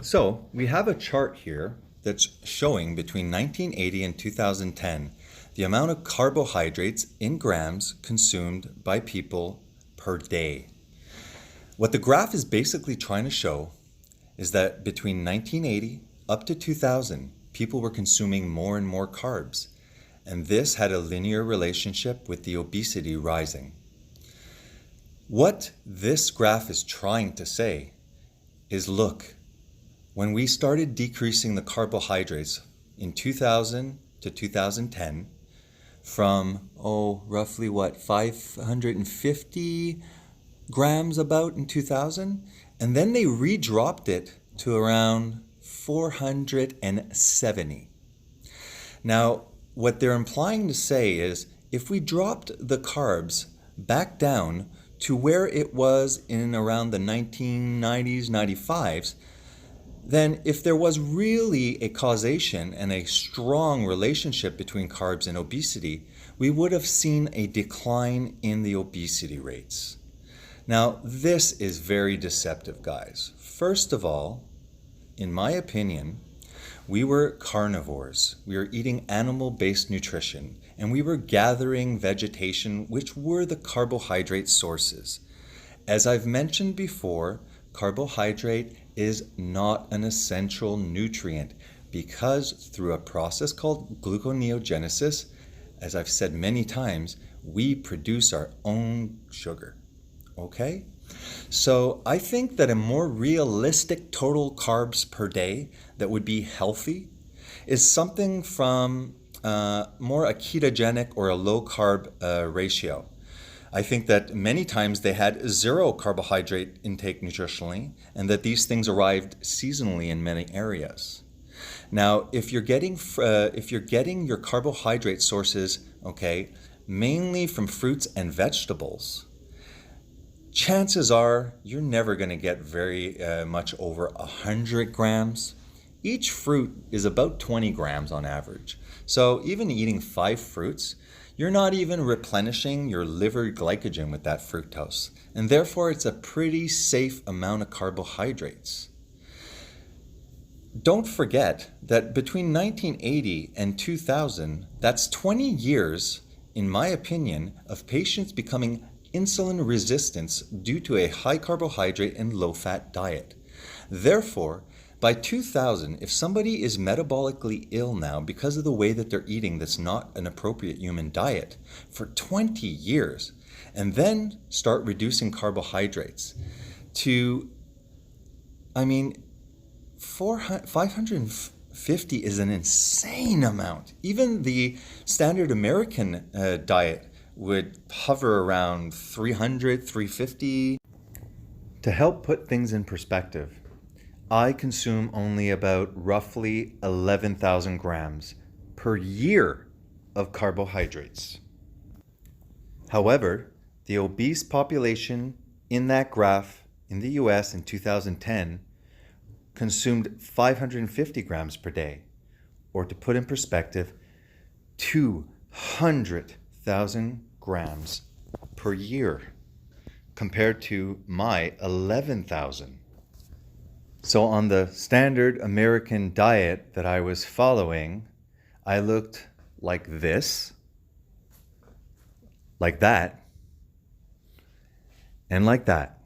So we have a chart here that's showing between 1980 and 2010 the amount of carbohydrates in grams consumed by people per day. What the graph is basically trying to show is that between 1980 up to 2000, people were consuming more and more carbs, and this had a linear relationship with the obesity rising. What this graph is trying to say is, look, when we started decreasing the carbohydrates in 2000 to 2010 from, roughly 550 grams about in 2000, and then they re-dropped it to around 470. Now, what they're implying to say is, if we dropped the carbs back down to where it was in around the 1990s, 95s, then if there was really a causation and a strong relationship between carbs and obesity, we would have seen a decline in the obesity rates. Now, this is very deceptive, guys. First of all, in my opinion, we were carnivores. We were eating animal-based nutrition, and we were gathering vegetation, which were the carbohydrate sources. As I've mentioned before, carbohydrate is not an essential nutrient because through a process called gluconeogenesis, as I've said many times, we produce our own sugar. Okay? So I think that a more realistic total carbs per day that would be healthy is something from more a ketogenic or a low carb ratio. I think that many times they had zero carbohydrate intake nutritionally, and that these things arrived seasonally in many areas. Now, if you're getting your carbohydrate sources, mainly from fruits and vegetables, chances are you're never going to get very much over 100 grams. Each fruit is about 20 grams on average. So even eating 5 fruits, you're not even replenishing your liver glycogen with that fructose. And therefore, it's a pretty safe amount of carbohydrates. Don't forget that between 1980 and 2000, that's 20 years, in my opinion, of patients becoming insulin resistance due to a high carbohydrate and low fat diet. Therefore, by 2000, if somebody is metabolically ill now because of the way that they're eating that's not an appropriate human diet for 20 years, and then start reducing carbohydrates to, 550 is an insane amount. Even the standard American diet would hover around 300, 350. To help put things in perspective, I consume only about roughly 11,000 grams per year of carbohydrates. However, the obese population in that graph in the US in 2010 consumed 550 grams per day, or to put in perspective, 200,000 grams per year compared to my 11,000. So on the standard American diet that I was following, I looked like this, like that, and like that.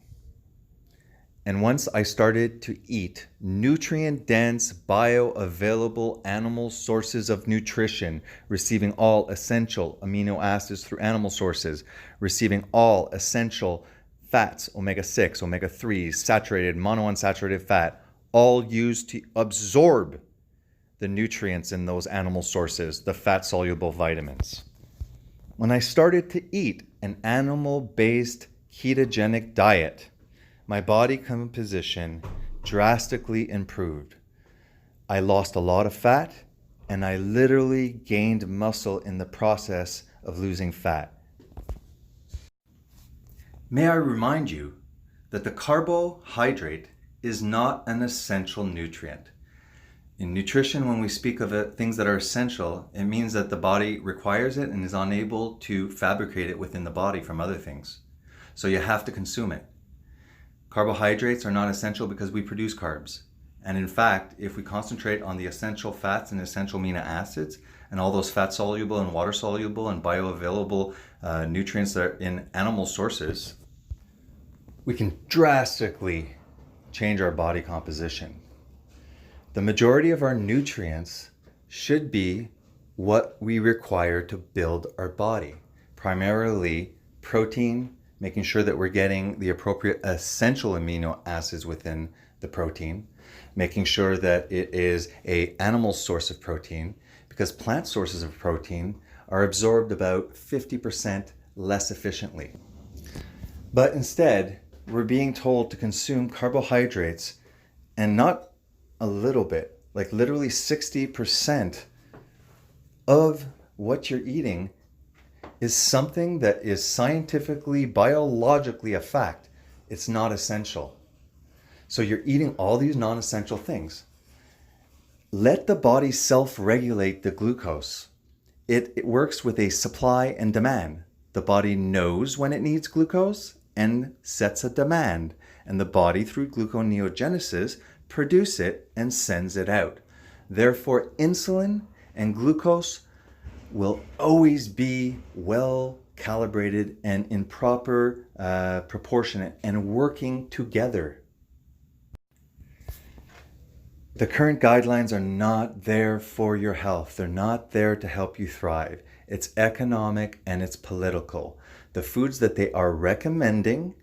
And once I started to eat nutrient-dense, bioavailable animal sources of nutrition, receiving all essential amino acids through animal sources, receiving all essential fats, omega-6, omega-3, saturated, monounsaturated fat, all used to absorb the nutrients in those animal sources, the fat-soluble vitamins. When I started to eat an animal-based ketogenic diet, my body composition drastically improved. I lost a lot of fat, and I literally gained muscle in the process of losing fat. May I remind you that the carbohydrate is not an essential nutrient. In nutrition, when we speak of things that are essential, it means that the body requires it and is unable to fabricate it within the body from other things. So you have to consume it. Carbohydrates are not essential because we produce carbs. And in fact, if we concentrate on the essential fats and essential amino acids and all those fat soluble and water soluble and bioavailable nutrients that are in animal sources, we can drastically change our body composition. The majority of our nutrients should be what we require to build our body. Primarily protein, making sure that we're getting the appropriate essential amino acids within the protein, making sure that it is an animal source of protein, because plant sources of protein are absorbed about 50% less efficiently. But instead, we're being told to consume carbohydrates, and not a little bit, like literally 60% of what you're eating is something that is scientifically, biologically a fact. It's not essential. So you're eating all these non-essential things. Let the body self-regulate the glucose. It works with a supply and demand. The body knows when it needs glucose and sets a demand. And the body, through gluconeogenesis, produce it and sends it out. Therefore, insulin and glucose will always be well calibrated and in proper proportionate and working together. The current guidelines are not there for your health. They're not there to help you thrive. It's economic and it's political. The foods that they are recommending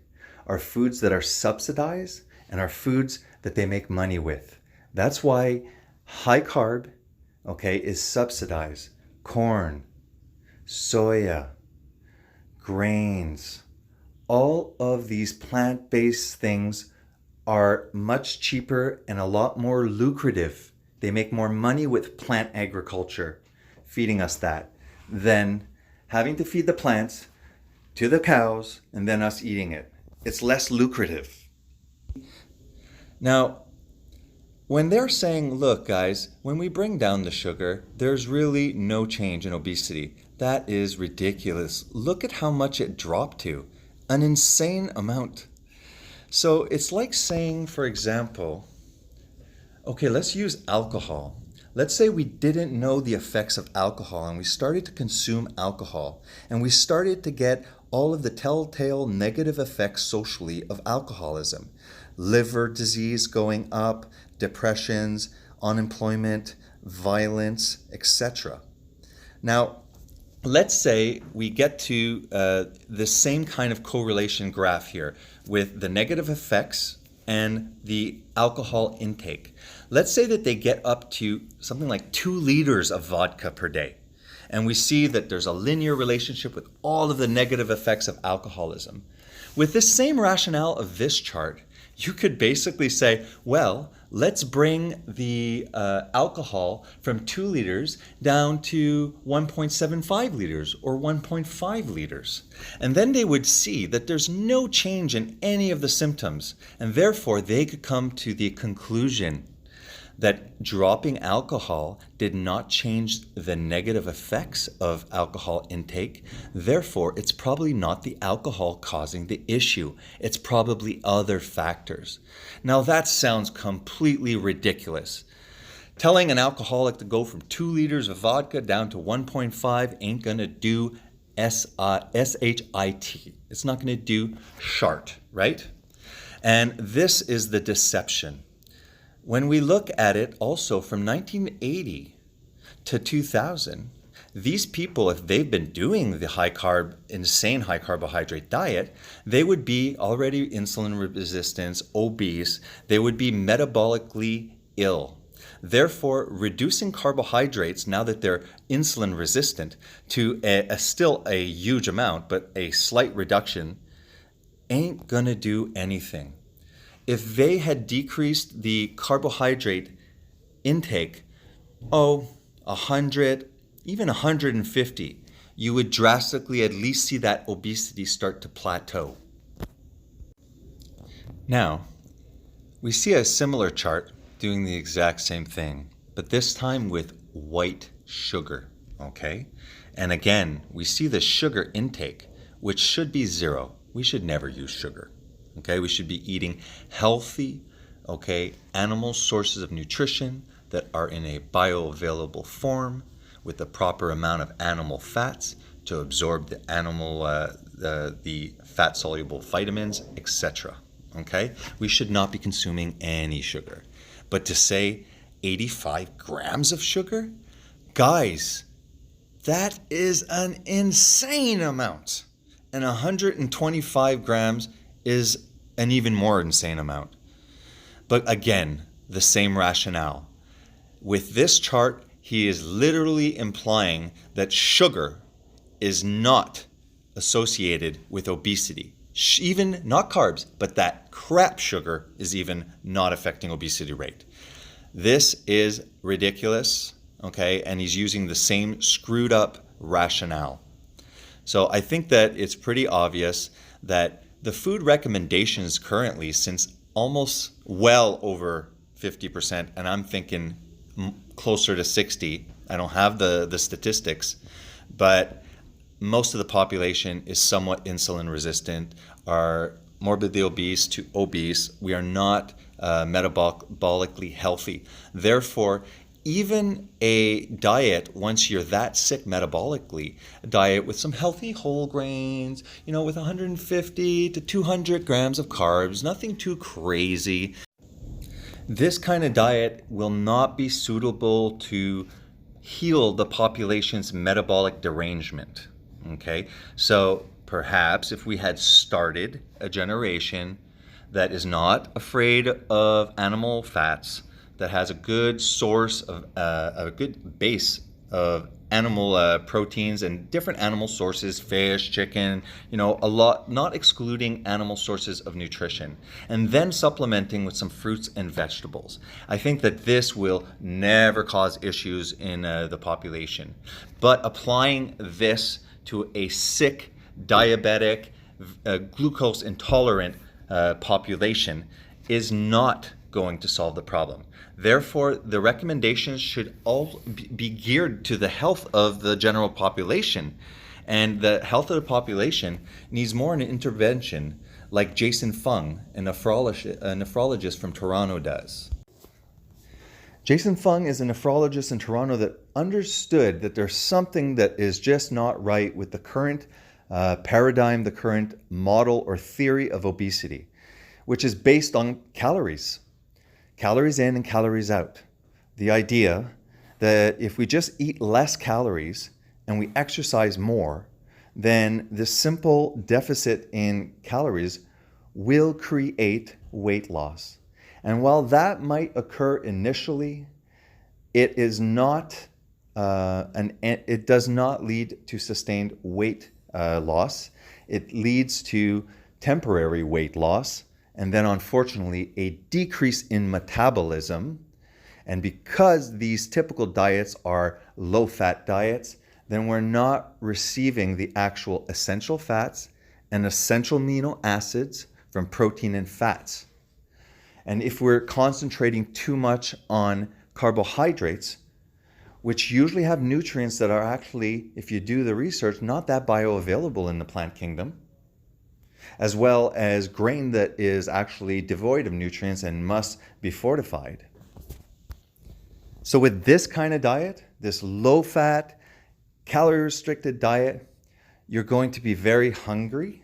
are foods that are subsidized and are foods that they make money with. That's why high carb, is subsidized. Corn, soya, grains, all of these plant-based things are much cheaper and a lot more lucrative. They make more money with plant agriculture, feeding us that, than having to feed the plants to the cows and then us eating it. It's less lucrative. Now, when they're saying, look guys, when we bring down the sugar, there's really no change in obesity. That is ridiculous. Look at how much it dropped to. An insane amount. So it's like saying, for example, okay, let's use alcohol. Let's say we didn't know the effects of alcohol and we started to consume alcohol and we started to get all of the telltale negative effects socially of alcoholism. Liver disease going up, depressions, unemployment, violence, etc. Now, let's say we get to the same kind of correlation graph here with the negative effects and the alcohol intake. Let's say that they get up to something like 2 liters of vodka per day. And we see that there's a linear relationship with all of the negative effects of alcoholism. With this same rationale of this chart, you could basically say, well, let's bring the alcohol from 2 liters down to 1.75 liters or 1.5 liters. And then they would see that there's no change in any of the symptoms. And therefore, they could come to the conclusion that dropping alcohol did not change the negative effects of alcohol intake. Therefore, it's probably not the alcohol causing the issue. It's probably other factors. Now, that sounds completely ridiculous. Telling an alcoholic to go from 2 liters of vodka down to 1.5 ain't gonna do SHIT. It's not gonna do SHART, right? And this is the deception. When we look at it also from 1980 to 2000, these people, if they've been doing the high carb, insane high carbohydrate diet, they would be already insulin resistant, obese, they would be metabolically ill. Therefore, reducing carbohydrates, now that they're insulin resistant, to still a huge amount, but a slight reduction, ain't gonna do anything. If they had decreased the carbohydrate intake, 100, even 150, you would drastically at least see that obesity start to plateau. Now, we see a similar chart doing the exact same thing, but this time with white sugar, okay? And again, we see the sugar intake, which should be 0. We should never use sugar. Okay, we should be eating healthy, okay, animal sources of nutrition that are in a bioavailable form with the proper amount of animal fats to absorb the the fat-soluble vitamins, etc. Okay? We should not be consuming any sugar. But to say 85 grams of sugar? Guys, that is an insane amount. And 125 grams is an even more insane amount. But again, the same rationale. With this chart, he is literally implying that sugar is not associated with obesity. Even not carbs, but that crap sugar is even not affecting obesity rate. This is ridiculous, okay? And he's using the same screwed up rationale. So I think that it's pretty obvious that the food recommendations currently, since almost well over 50%, and I'm thinking closer to 60, I don't have the statistics, but most of the population is somewhat insulin resistant, are morbidly obese to obese. We are not metabolically healthy. Therefore, even a diet, once you're that sick metabolically, a diet with some healthy whole grains, with 150 to 200 grams of carbs, nothing too crazy. This kind of diet will not be suitable to heal the population's metabolic derangement. Okay, so perhaps if we had started a generation that is not afraid of animal fats, that has a good source of a good base of animal proteins and different animal sources, fish, chicken, a lot, not excluding animal sources of nutrition, and then supplementing with some fruits and vegetables. I think that this will never cause issues in the population. But applying this to a sick, diabetic, glucose intolerant population is not going to solve the problem. Therefore, the recommendations should all be geared to the health of the general population. And the health of the population needs more an intervention like Jason Fung, a nephrologist from Toronto, does. Jason Fung is a nephrologist in Toronto that understood that there's something that is just not right with the current paradigm, the current model or theory of obesity, which is based on calories. Calories in and calories out. The idea that if we just eat less calories and we exercise more, then this simple deficit in calories will create weight loss. And while that might occur initially, it is not it does not lead to sustained weight loss. It leads to temporary weight loss, and then unfortunately a decrease in metabolism. And because these typical diets are low-fat diets, then we're not receiving the actual essential fats and essential amino acids from protein and fats. And if we're concentrating too much on carbohydrates, which usually have nutrients that are actually, if you do the research, not that bioavailable in the plant kingdom, as well as grain that is actually devoid of nutrients and must be fortified. So with this kind of diet, this low-fat, calorie-restricted diet, you're going to be very hungry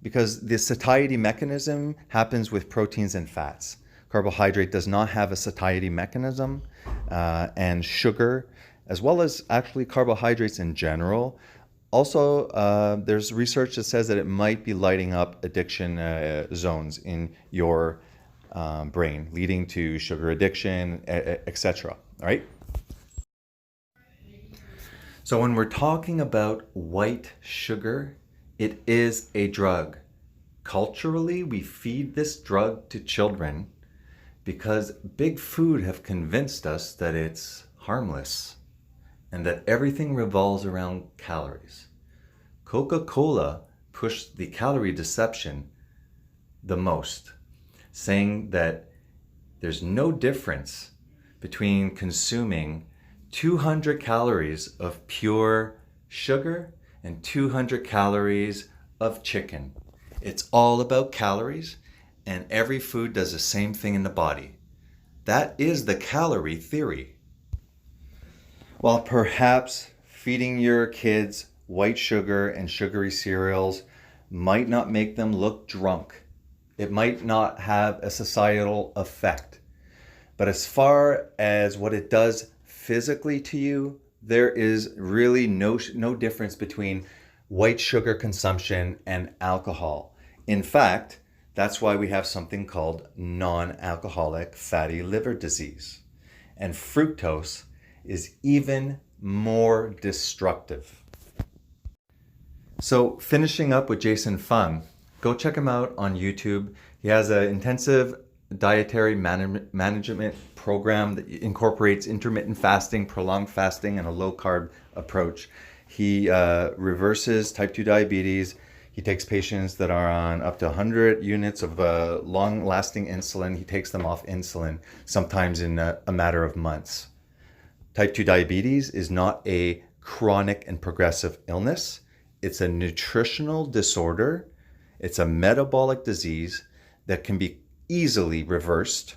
because the satiety mechanism happens with proteins and fats. Carbohydrate does not have a satiety mechanism, and sugar, as well as actually carbohydrates in general. Also, there's research that says that it might be lighting up addiction zones in your brain, leading to sugar addiction, etc. All right? So when we're talking about white sugar, it is a drug. Culturally, we feed this drug to children because big food have convinced us that it's harmless and that everything revolves around calories. Coca-Cola pushed the calorie deception the most, saying that there's no difference between consuming 200 calories of pure sugar and 200 calories of chicken. It's all about calories, and every food does the same thing in the body. That is the calorie theory. While perhaps feeding your kids white sugar and sugary cereals might not make them look drunk, it might not have a societal effect. But as far as what it does physically to you, there is really no difference between white sugar consumption and alcohol. In fact, that's why we have something called non-alcoholic fatty liver disease. And fructose is even more destructive. So finishing up with Jason Fung, go check him out on YouTube. He has an intensive dietary management program that incorporates intermittent fasting, prolonged fasting, and a low-carb approach. He reverses type 2 diabetes. He takes patients that are on up to 100 units of long-lasting insulin. He takes them off insulin, sometimes in a matter of months. Type 2 diabetes is not a chronic and progressive illness. It's a nutritional disorder. It's a metabolic disease that can be easily reversed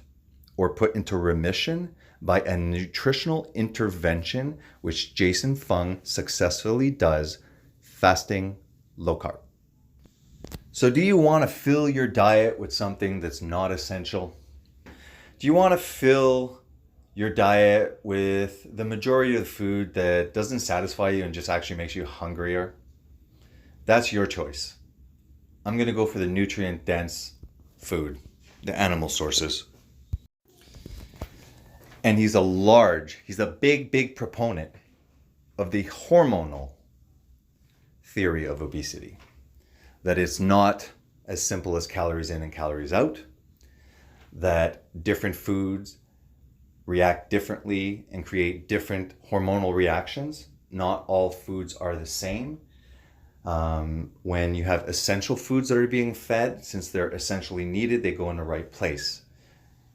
or put into remission by a nutritional intervention, which Jason Fung successfully does, fasting, low carb. So do you want to fill your diet with something that's not essential? Do you want to fill your diet with the majority of the food that doesn't satisfy you and just actually makes you hungrier? That's your choice. I'm going to go for the nutrient-dense food, the animal sources. And he's a big proponent of the hormonal theory of obesity. That it's not as simple as calories in and calories out, that different foods react differently and create different hormonal reactions. Not all foods are the same. When you have essential foods that are being fed, since they're essentially needed, they go in the right place.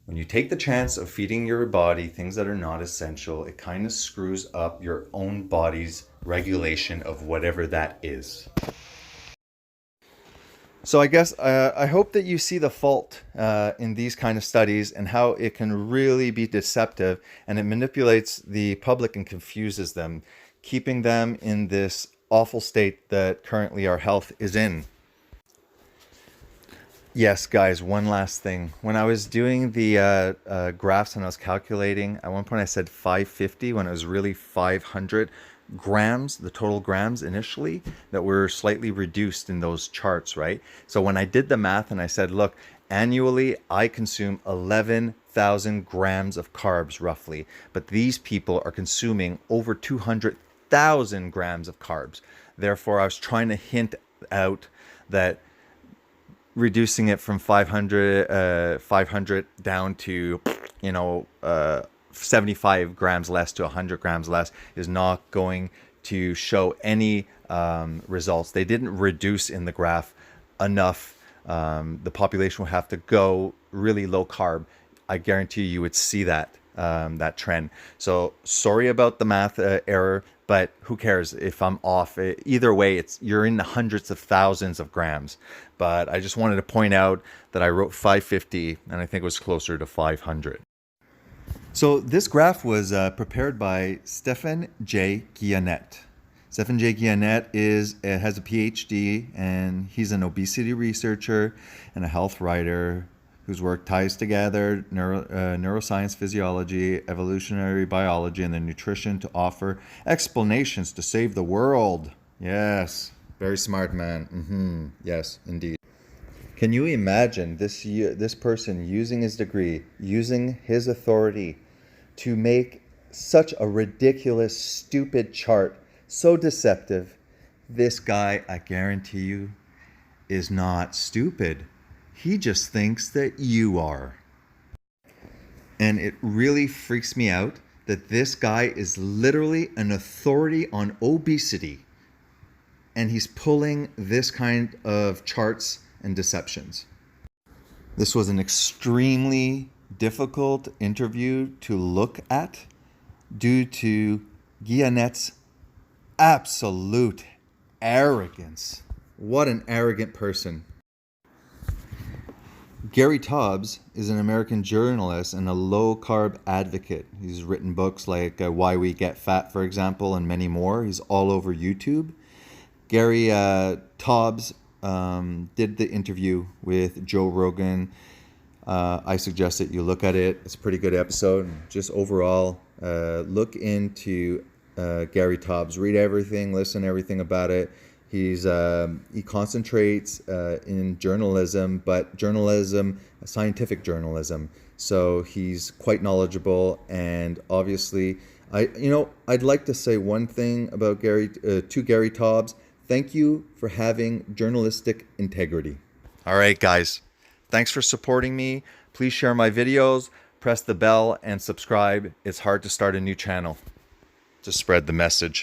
When you take the chance of feeding your body things that are not essential, it kind of screws up your own body's regulation of whatever that is. So I guess I hope that you see the fault in these kind of studies and how it can really be deceptive, and it manipulates the public and confuses them, keeping them in this awful state that currently our health is in. Yes, guys, one last thing. When I was doing the graphs and I was calculating, at one point I said 550 when it was really 500 grams, the total grams initially, that were slightly reduced in those charts, right? So when I did the math and I said, look, annually I consume 11,000 grams of carbs roughly, but these people are consuming over 200,000 grams of carbs. Therefore, I was trying to hint out that reducing it from 500 down to 75 grams less to 100 grams less is not going to show any results. They didn't reduce in the graph enough. The population will have to go really low carb. I guarantee you would see that trend. So sorry about the math error, but who cares if I'm off? Either way, you're in the hundreds of thousands of grams. But I just wanted to point out that I wrote 550 and I think it was closer to 500. So this graph was prepared by Stephan J Guyenet. Stephan J Guyenet has a PhD, and he's an obesity researcher and a health writer whose work ties together neuroscience, physiology, evolutionary biology, and then nutrition to offer explanations to save the world. Yes, very smart man. Yes, indeed. Can you imagine this person using his degree, using his authority to make such a ridiculous, stupid chart, so deceptive? This guy, I guarantee you, is not stupid. He just thinks that you are. And it really freaks me out that this guy is literally an authority on obesity, and he's pulling this kind of charts and deceptions. This was an extremely difficult interview to look at due to Guyenet's absolute arrogance. What an arrogant person. Gary Taubes is an American journalist and a low-carb advocate. He's written books like Why We Get Fat, for example, and many more. He's all over YouTube. Gary Taubes did the interview with Joe Rogan. I suggest that you look at it. It's a pretty good episode. Just overall, look into Gary Taubes. Read everything, listen everything about it. He concentrates in journalism, but journalism, scientific journalism. So he's quite knowledgeable, and obviously, I'd like to say one thing about Gary Taubes. Thank you for having journalistic integrity. All right, guys. Thanks for supporting me. Please share my videos, press the bell, and subscribe. It's hard to start a new channel. To spread the message.